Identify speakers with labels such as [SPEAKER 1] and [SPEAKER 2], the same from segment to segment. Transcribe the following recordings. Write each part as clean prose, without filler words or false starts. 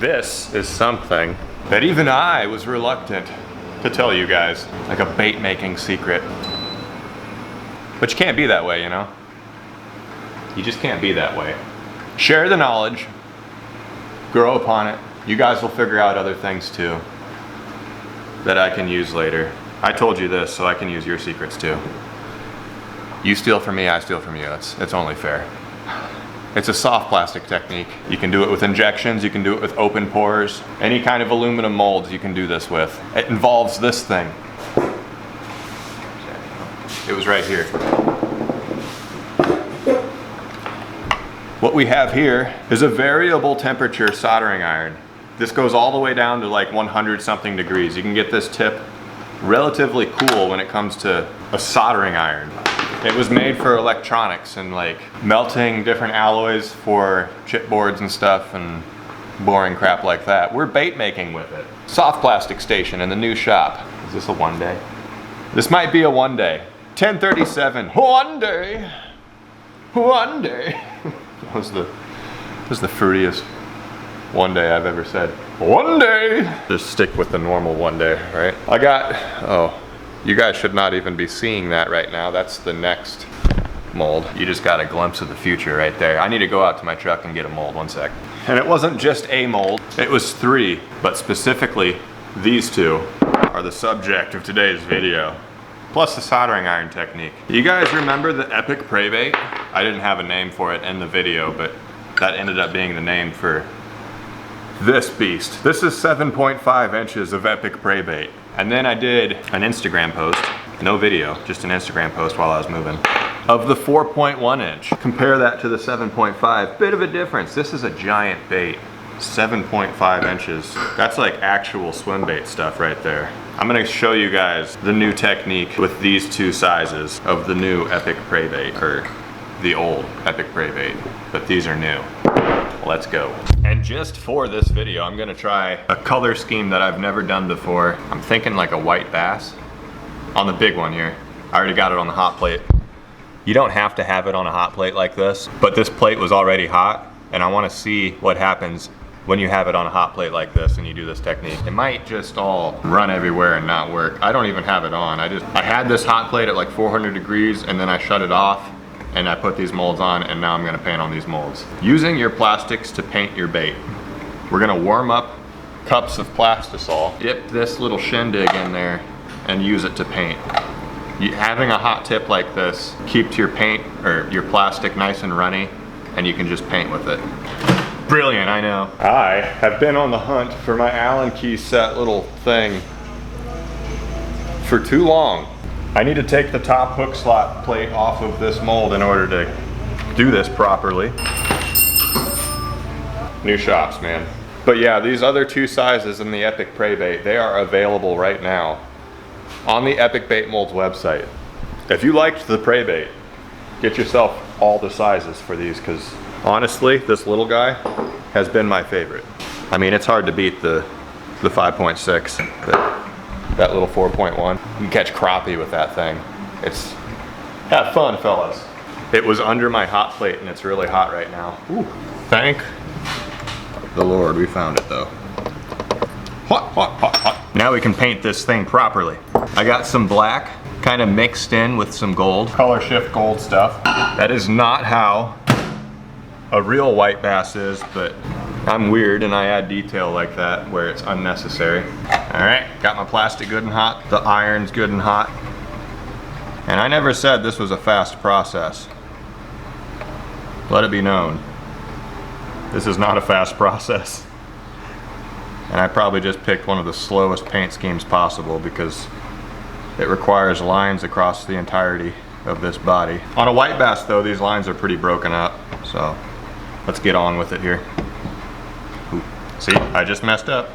[SPEAKER 1] This is something that even I was reluctant to tell you guys, like a bait making secret. But you can't be that way, you know? You just can't be that way. Share the knowledge, grow upon it. You guys will figure out other things too that I can use later. I told you this, so I can use your secrets too. You steal from me, I steal from you. It's only fair. It's a soft plastic technique. You can do it with injections, you can do it with open pores. Any kind of aluminum molds you can do this with. It involves this thing. It was right here. What we have here is a variable temperature soldering iron. This goes all the way down to like 100 something degrees. You can get this tip relatively cool when it comes to a soldering iron. It was made for electronics and like melting different alloys for chipboards and stuff and boring crap like that. We're bait making with it. Soft plastic station in the new shop. Is this a one day? This might be a one day. 1037, one day. One day. That was the fruitiest one day I've ever said. One day. Just stick with the normal one day, right? Oh, you guys should not even be seeing that right now. That's the next mold. You just got a glimpse of the future right there. I need to go out to my truck and get a mold, one sec. And it wasn't just a mold, it was 3, but specifically these 2 are the subject of today's video. Plus the soldering iron technique. You guys remember the epic prey bait? I didn't have a name for it in the video, but that ended up being the name for this beast. This is 7.5 inches of epic prey bait. And then I did an Instagram post, no video, just an Instagram post while I was moving, of the 4.1 inch. Compare that to the 7.5, bit of a difference. This is a giant bait, 7.5 inches. That's like actual swim bait stuff right there. I'm gonna show you guys the new technique with these 2 sizes of the new epic prey bait, or the old epic prey bait, but these are new. Let's go. And just for this video, I'm gonna try a color scheme that I've never done before. I'm thinking like a white bass on the big one here. I already got it on the hot plate. You don't have to have it on a hot plate like this, but this plate was already hot, and I wanna see what happens when you have it on a hot plate like this and you do this technique. It might just all run everywhere and not work. I don't even have it on. I had this hot plate at like 400 degrees and then I shut it off and I put these molds on, and now I'm gonna paint on these molds. Using your plastics to paint your bait. We're gonna warm up cups of plastisol, dip this little shindig in there, and use it to paint. Having a hot tip like this keeps your paint, or your plastic, nice and runny, and you can just paint with it. Brilliant, I know. I have been on the hunt for my Allen key set little thing for too long. I need to take the top hook slot plate off of this mold in order to do this properly. New shops, man. But yeah, these other 2 sizes in the Epic Prey Bait, they are available right now on the Epic Bait Molds website. If you liked the Prey Bait, get yourself all the sizes for these, because honestly, this little guy has been my favorite. I mean, it's hard to beat the 5.6, but that little 4.1. You can catch crappie with that thing. Have fun, fellas. It was under my hot plate and it's really hot right now. Ooh, thank the Lord we found it though. Hot, hot, hot, hot. Now we can paint this thing properly. I got some black kind of mixed in with some gold. Color shift gold stuff. That is not how a real white bass is, but I'm weird and I add detail like that where it's unnecessary. All right, got my plastic good and hot. The iron's good and hot. And I never said this was a fast process. Let it be known. This is not a fast process. And I probably just picked one of the slowest paint schemes possible because it requires lines across the entirety of this body. On a white bass though, these lines are pretty broken up. So let's get on with it here. See, I just messed up.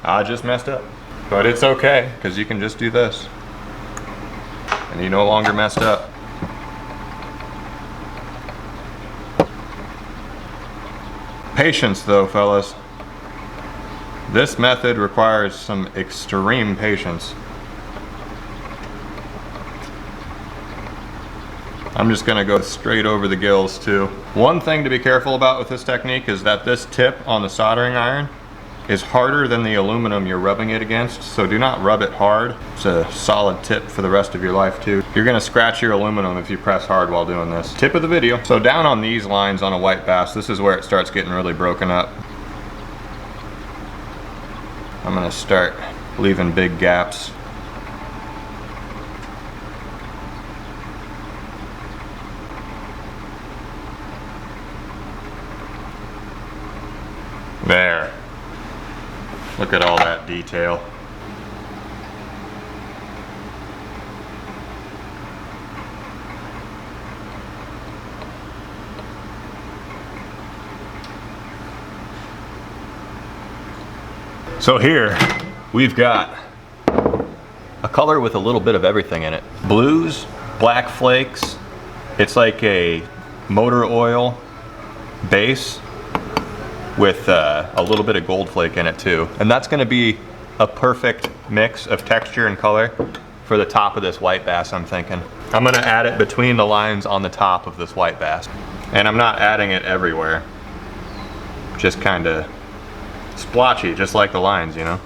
[SPEAKER 1] But it's okay, because you can just do this. And you no longer messed up. Patience though, fellas. This method requires some extreme patience. I'm just gonna go straight over the gills too. One thing to be careful about with this technique is that this tip on the soldering iron is harder than the aluminum you're rubbing it against, so do not rub it hard. It's a solid tip for the rest of your life too. You're gonna scratch your aluminum if you press hard while doing this. Tip of the video. So down on these lines on a white bass, this is where it starts getting really broken up. I'm gonna start leaving big gaps. There. Look at all that detail. So here we've got a color with a little bit of everything in it. Blues, black flakes. It's like a motor oil base with a little bit of gold flake in it too. And that's gonna be a perfect mix of texture and color for the top of this white bass, I'm thinking. I'm gonna add it between the lines on the top of this white bass. And I'm not adding it everywhere. Just kinda splotchy, just like the lines, you know?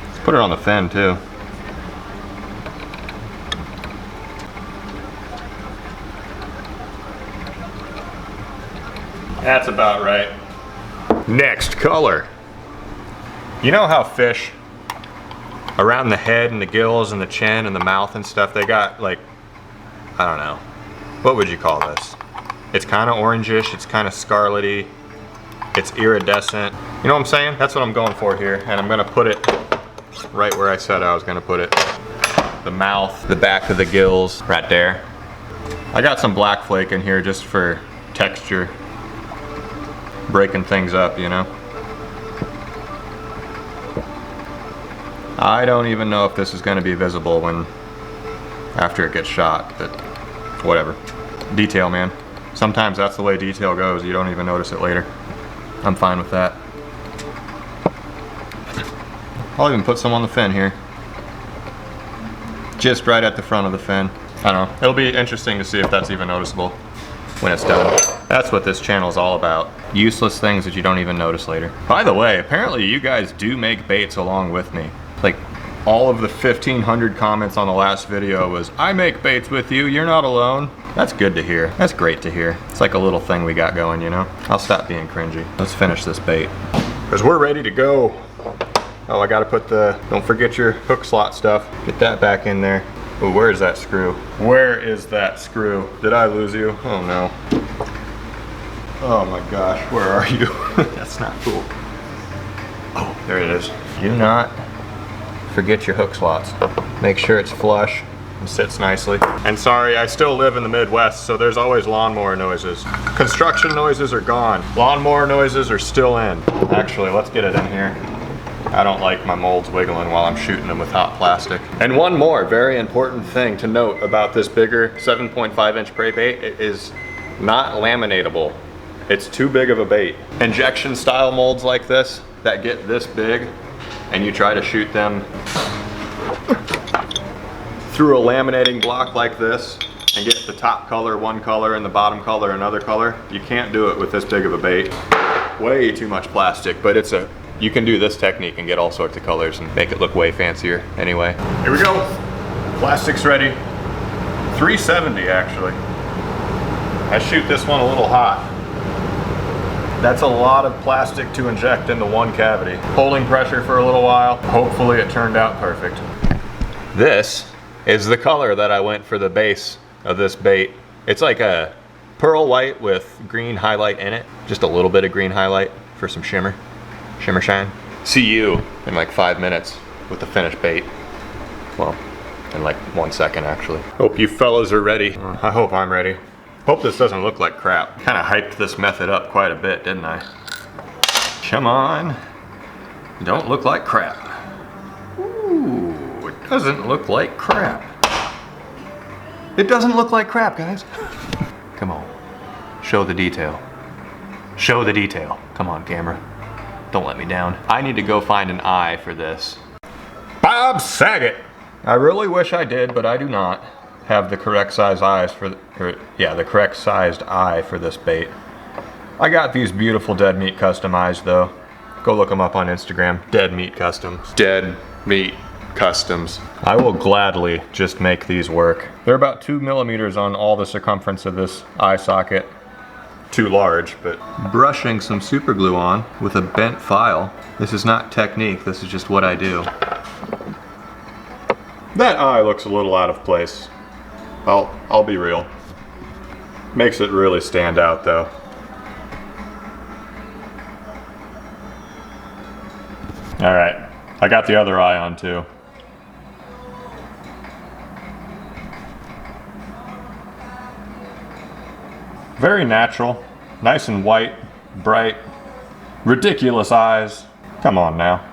[SPEAKER 1] Let's put it on the fin too. That's about right. Next color. You know how fish around the head and the gills and the chin and the mouth and stuff, they got like, I don't know, what would you call this? It's kind of orangish, it's kind of scarlety, it's iridescent. You know what I'm saying? That's what I'm going for here. And I'm gonna put it right where I said I was gonna put it. The mouth, the back of the gills, right there. I got some black flake in here just for texture. Breaking things up, you know. I don't even know if this is going to be visible when after it gets shot, but whatever. Detail, man. Sometimes that's the way detail goes. You don't even notice it later. I'm fine with that. I'll even put some on the fin here. Just right at the front of the fin. I don't know. It'll be interesting to see if that's even noticeable when it's done. That's what this channel is all about. Useless things that you don't even notice later. By the way, apparently you guys do make baits along with me. Like all of the 1,500 comments on the last video was, I make baits with you, you're not alone. That's good to hear. That's great to hear. It's like a little thing we got going, you know? I'll stop being cringy. Let's finish this bait. Because we're ready to go. Oh, I gotta put the, don't forget your hook slot stuff. Get that back in there. Oh, where is that screw? Where is that screw? Did I lose you? Oh no. Oh my gosh, where are you? That's not cool. Oh, there it is. Do not forget your hook slots. Make sure it's flush and sits nicely. And sorry, I still live in the Midwest, so there's always lawnmower noises. Construction noises are gone. Lawnmower noises are still in. Actually, let's get it in here. I don't like my molds wiggling while I'm shooting them with hot plastic. And one more very important thing to note about this bigger 7.5-inch prey bait, it is not laminatable. It's too big of a bait. Injection style molds like this that get this big and you try to shoot them through a laminating block like this and get the top color one color and the bottom color another color, you can't do it with this big of a bait. Way too much plastic, but you can do this technique and get all sorts of colors and make it look way fancier anyway. Here we go. Plastic's ready. 370 actually. I shoot this one a little hot. That's a lot of plastic to inject into one cavity. Holding pressure for a little while. Hopefully it turned out perfect. This is the color that I went for the base of this bait. It's like a pearl white with green highlight in it. Just a little bit of green highlight for some shimmer. Shimmer shine. See you in like 5 minutes with the finished bait. Well, in like 1 second actually. Hope you fellas are ready. I hope I'm ready. Hope this doesn't look like crap. Kind of hyped this method up quite a bit, didn't I? Come on. Don't look like crap. Ooh, it doesn't look like crap. It doesn't look like crap, guys. Come on. Show the detail. Show the detail. Come on, camera. Don't let me down. I need to go find an eye for this. Bob Saget! I really wish I did, but I do not. have the correct size eyes for, the correct sized eye for this bait. I got these beautiful dead meat customized though. Go look them up on Instagram. Dead Meat Customs. Dead Meat Customs. I will gladly just make these work. They're about 2 millimeters on all the circumference of this eye socket. Too large, but brushing some super glue on with a bent file. This is not technique, this is just what I do. That eye looks a little out of place. I'll be real. Makes it really stand out though. All right, I got the other eye on too. Very natural, nice and white, bright, ridiculous eyes. Come on now,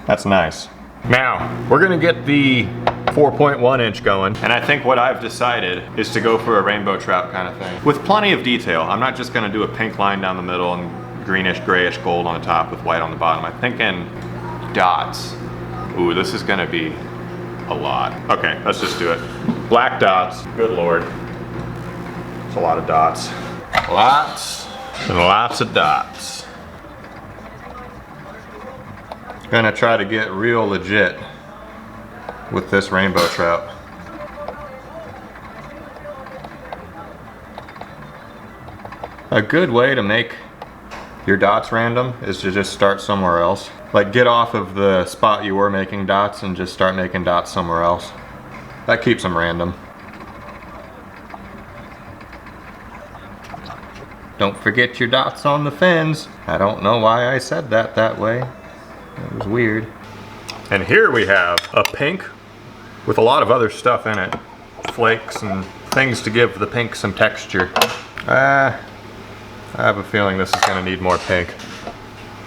[SPEAKER 1] that's nice. Now, we're gonna get the 4.1 inch going, and I think what I've decided is to go for a rainbow trout kind of thing. With plenty of detail. I'm not just gonna do a pink line down the middle and greenish, grayish gold on the top with white on the bottom. I'm thinking dots. Ooh, this is gonna be a lot. Okay, let's just do it. Black dots, good Lord. It's a lot of dots. Lots and lots of dots. Gonna try to get real legit with this rainbow trout. A good way to make your dots random is to just start somewhere else. Like get off of the spot you were making dots and just start making dots somewhere else. That keeps them random. Don't forget your dots on the fins. I don't know why I said that way. It was weird. And here we have a pink with a lot of other stuff in it. Flakes and things to give the pink some texture. I have a feeling this is gonna need more pink.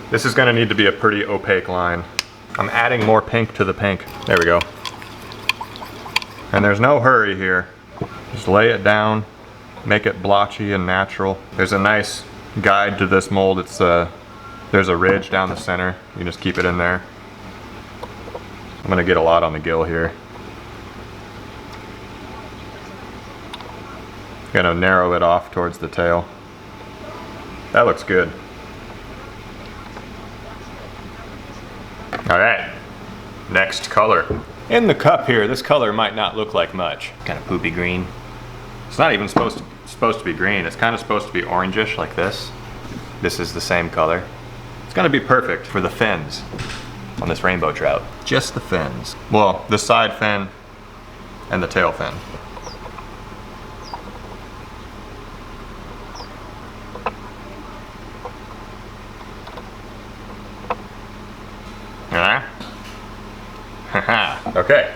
[SPEAKER 1] This is gonna need to be a pretty opaque line. I'm adding more pink to the pink. There we go. And there's no hurry here. Just lay it down, make it blotchy and natural. There's a nice guide to this mold. It's there's a ridge down the center. You can just keep it in there. I'm gonna get a lot on the gill here. Gonna narrow it off towards the tail. That looks good. All right, next color. In the cup here, this color might not look like much. Kind of poopy green. It's not even supposed to be green. It's kind of supposed to be orangish like this. This is the same color. It's gonna be perfect for the fins on this rainbow trout. Just the fins. Well, the side fin and the tail fin. Okay,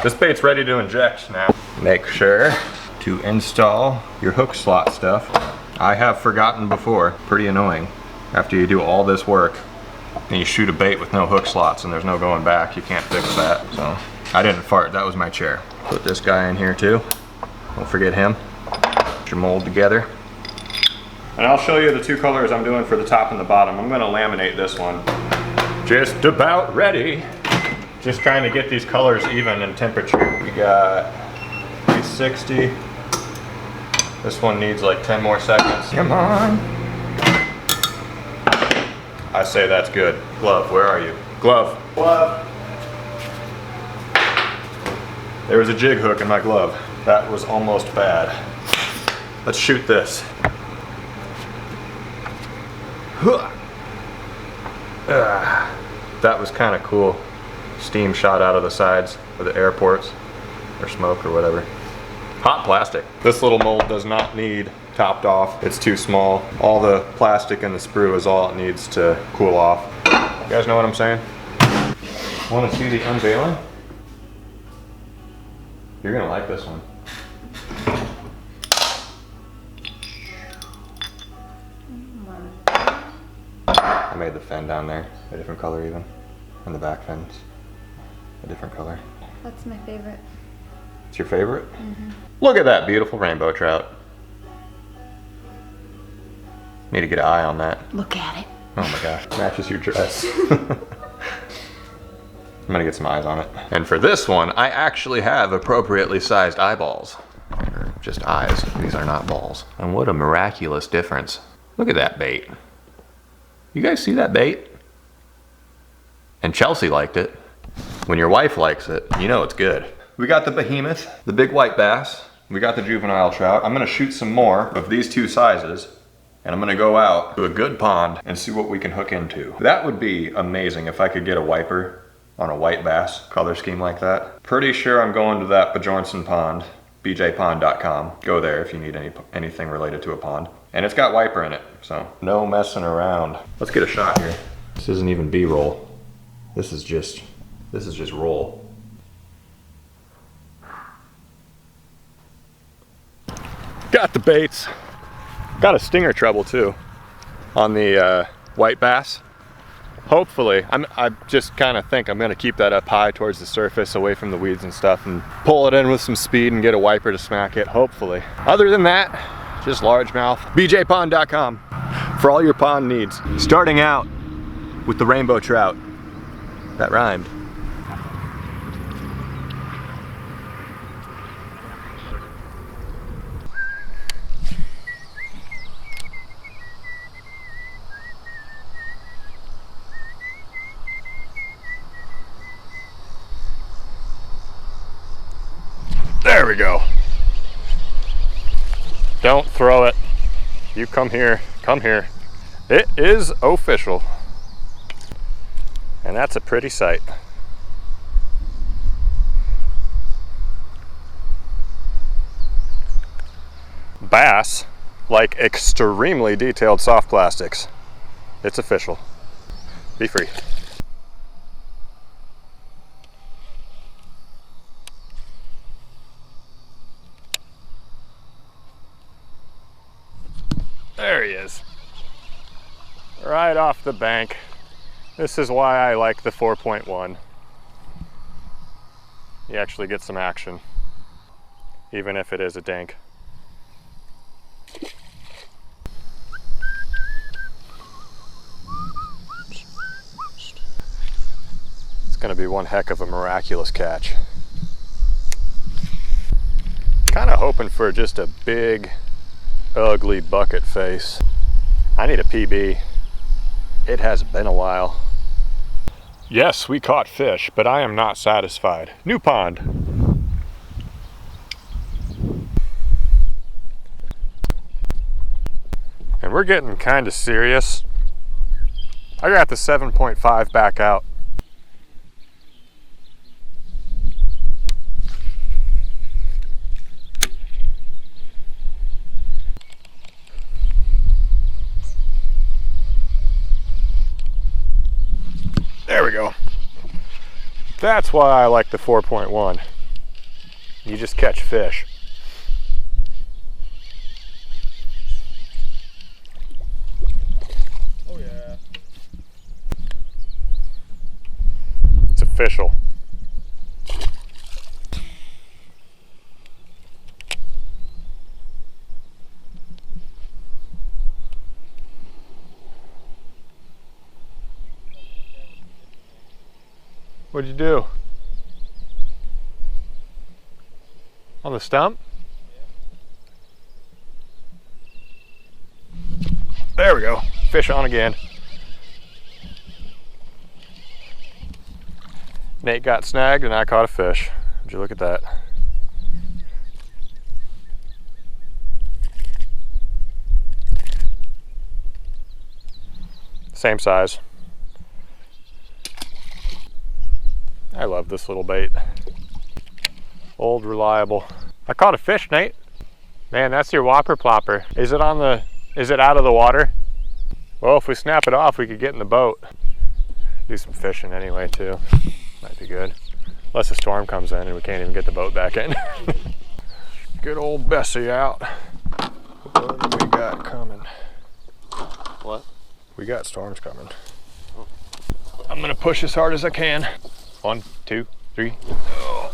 [SPEAKER 1] this bait's ready to inject now. Make sure to install your hook slot stuff. I have forgotten before, pretty annoying. After you do all this work and you shoot a bait with no hook slots and there's no going back, you can't fix that. So I didn't fart, that was my chair. Put this guy in here too. Don't forget him. Put your mold together. And I'll show you the two colors I'm doing for the top and the bottom. I'm gonna laminate this one. Just about ready. Just trying to get these colors even in temperature. We got 360. This one needs like 10 more seconds. Come on. I say that's good. Glove, where are you? Glove. Glove. There was a jig hook in my glove. That was almost bad. Let's shoot this. That was kind of cool. Steam shot out of the sides of the airports, or smoke or whatever. Hot plastic. This little mold does not need topped off. It's too small. All the plastic in the sprue is all it needs to cool off. You guys know what I'm saying? Want to see the unveiling? You're gonna like this one. I made the fin down there a different color even, and the back fins a different color.
[SPEAKER 2] That's my favorite.
[SPEAKER 1] It's your favorite? Mm-hmm. Look at that beautiful rainbow trout. Need to get an eye on that.
[SPEAKER 2] Look at it.
[SPEAKER 1] Oh my gosh, matches your dress. I'm gonna get some eyes on it. And for this one, I actually have appropriately sized eyeballs. Or just eyes, these are not balls. And what a miraculous difference. Look at that bait. You guys see that bait? And Chelsea liked it. When your wife likes it, you know it's good. We got the behemoth, the big white bass. We got the juvenile trout. I'm gonna shoot some more of these two sizes, and I'm gonna go out to a good pond and see what we can hook into. That would be amazing if I could get a wiper on a white bass color scheme like that. Pretty sure I'm going to that Bjornson pond, bjpond.com. Go there if you need anything related to a pond. And it's got wiper in it, so no messing around. Let's get a shot here. This isn't even B-roll. This is just roll. Got the baits. Got a stinger treble too on the white bass. Hopefully, I just kind of think I'm gonna keep that up high towards the surface away from the weeds and stuff and pull it in with some speed and get a wiper to smack it, hopefully. Other than that, just largemouth. bjpond.com for all your pond needs. Starting out with the rainbow trout. That rhymed. There we go. Don't throw it. You come here, come here. It is official. And that's a pretty sight. Bass like extremely detailed soft plastics. It's official. Be free. There he is. Right off the bank. This is why I like the 4.1. You actually get some action, even if it is a dank. It's gonna be one heck of a miraculous catch. Kind of hoping for just a big, ugly bucket face. I need a PB. It has been a while. Yes, we caught fish, but I am not satisfied. New pond. And we're getting kind of serious. I got the 7.5 back out. There we go. That's why I like the 4.1. You just catch fish. Oh yeah. It's official. What'd you do? On the stump? There we go. Fish on again. Nate got snagged and I caught a fish. Would you look at that? Same size. I love this little bait. Old, reliable. I caught a fish, Nate. Man, that's your whopper plopper. Is it out of the water? Well, if we snap it off, we could get in the boat. Do some fishing anyway, too. Might be good. Unless a storm comes in and we can't even get the boat back in. Good old Bessie out. What do we got coming?
[SPEAKER 2] What?
[SPEAKER 1] We got storms coming. I'm gonna push as hard as I can. 1, 2, 3. Oh,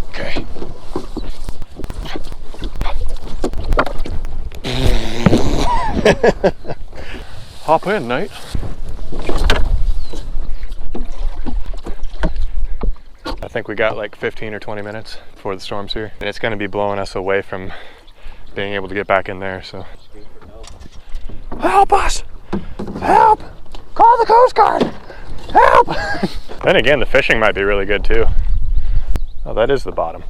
[SPEAKER 1] okay. Hop in, Nate. we got like 15 or 20 minutes before the storm's here. And it's gonna be blowing us away from being able to get back in there, so. Help us! Help! Call the Coast Guard! Help! Then again, the fishing might be really good too. Oh, that is the bottom.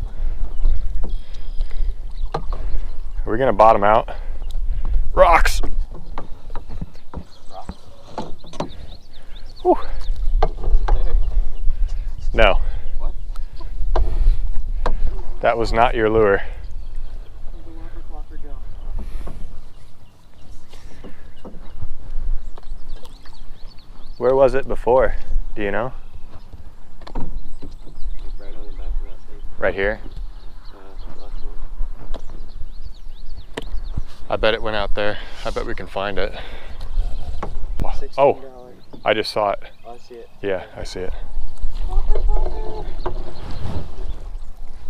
[SPEAKER 1] Are we gonna bottom out? Rocks! Whew. No.
[SPEAKER 2] What?
[SPEAKER 1] That was not your lure. Where was it before? Do you know?
[SPEAKER 2] Right on the back of that thing.
[SPEAKER 1] Right here?
[SPEAKER 2] Last one.
[SPEAKER 1] I bet it went out there. I bet we can find it. Oh, I just saw it.
[SPEAKER 2] Oh, I see it.
[SPEAKER 1] Yeah, I see it.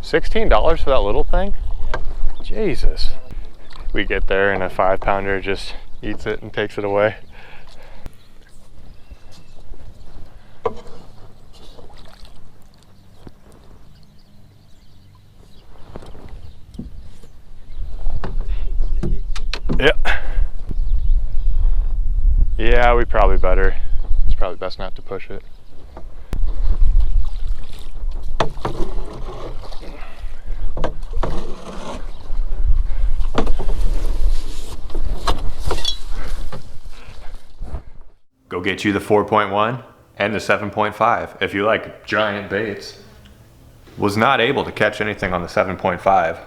[SPEAKER 1] $16 for that little thing?
[SPEAKER 2] Yeah.
[SPEAKER 1] Jesus. We get there and a 5-pounder just eats it and takes it away. Yeah. Yeah, we probably better. It's probably best not to push it. Go get you the 4.1 and the 7.5 if you like giant baits. Was not able to catch anything on the 7.5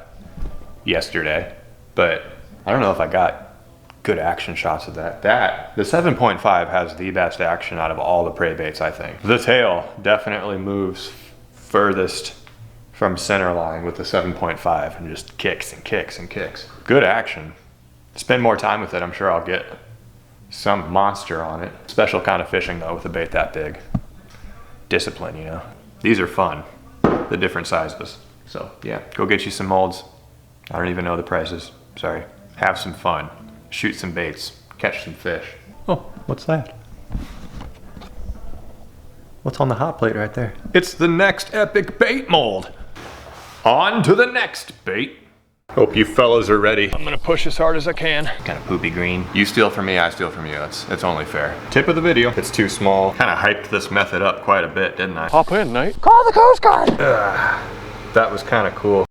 [SPEAKER 1] yesterday, but I don't know if I got good action shots of that. The 7.5 has the best action out of all the prey baits, I think. The tail definitely moves furthest from center line with the 7.5 and just kicks and kicks and kicks. Good action. Spend more time with it, I'm sure I'll get some monster on it. Special kind of fishing though with a bait that big. Discipline, you know. These are fun, the different sizes. So yeah, go get you some molds. I don't even know the prices, sorry. Have some fun, shoot some baits, catch some fish. Oh, what's that? What's on the hot plate right there? It's the next epic bait mold. On to the next bait. Hope you fellas are ready. I'm gonna push as hard as I can. Kind of poopy green. You steal from me, I steal from you. It's only fair. Tip of the video, it's too small. Kind of hyped this method up quite a bit, didn't I? Hop in, Nate. Call the Coast Guard! That was kind of cool.